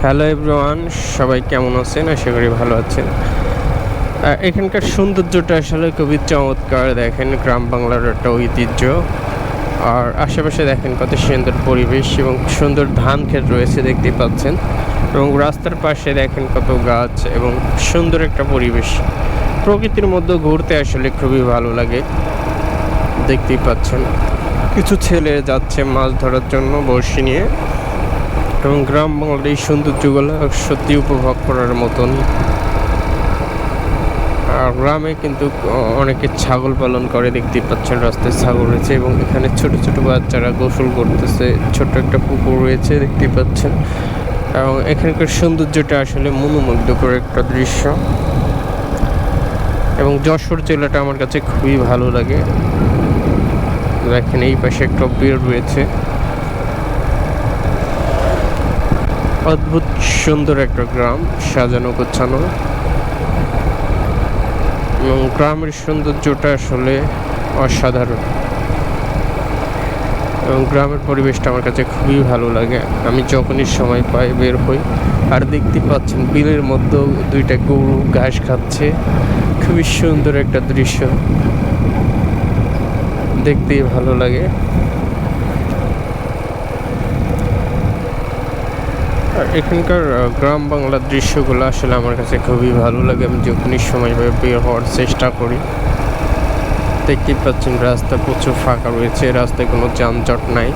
Hello everyone, সবাই কেমন আছেন? আশা করি ভালো আছেন। এখানকার সৌন্দর্যটা আসলে খুবই চমৎকার। দেখেন, গ্রাম বাংলার একটা ঐতিহ্য। আর আশেপাশে দেখেন কত সুন্দর পরিবেশ এবং সুন্দর ধান ক্ষেত রয়েছে, দেখতেই পাচ্ছেন। এবং রাস্তার পাশে দেখেন কত গাছ এবং সুন্দর একটা পরিবেশ। প্রকৃতির মধ্যে ঘুরতে আসলে খুবই ভালো লাগে, দেখতেই পাচ্ছেন। কিছু ছেলে যাচ্ছে মাছ ধরার জন্য বড়শি নিয়ে। এবং গ্রাম বাংলার এই সৌন্দর্যগুলো সত্যি উপভোগ করার মতন। আর গ্রামে কিন্তু অনেকে ছাগল পালন করে, দেখতেই পাচ্ছেন রাস্তায় ছাগল রয়েছে এবং এখানে ছোট ছোট বাচ্চারা গোসল করতেছে। ছোট একটা পুকুর রয়েছে, দেখতেই পাচ্ছেন। এবং এখানকার সৌন্দর্যটা আসলে মনোমুগ্ধকর একটা দৃশ্য। এবং যশোর জেলাটা আমার কাছে খুবই ভালো লাগে। দেখেন, এই পাশে একটা বিল রয়েছে। অদ্ভুত সুন্দর একটা গ্রাম, সাজানো গোছানো। এবং গ্রামের সৌন্দর্যটা আসলে অসাধারণ। এবং গ্রামের পরিবেশটা আমার কাছে খুবই ভালো লাগে। আমি যখনই সময় পাই বের হই। আর দেখতে পাচ্ছেন বিলের মধ্যেও দুইটা গরু ঘাস খাচ্ছে। খুবই সুন্দর একটা দৃশ্য, দেখতেই ভালো লাগে। আর এখানকার গ্রাম বাংলার দৃশ্যগুলো আসলে আমার কাছে খুবই ভালো লাগে। আমি যখনই সময় পাই বের হওয়ার চেষ্টা করি। দেখতেই পাচ্ছেন রাস্তা প্রচুর ফাঁকা রয়েছে, রাস্তায় কোনো যানজট নাই।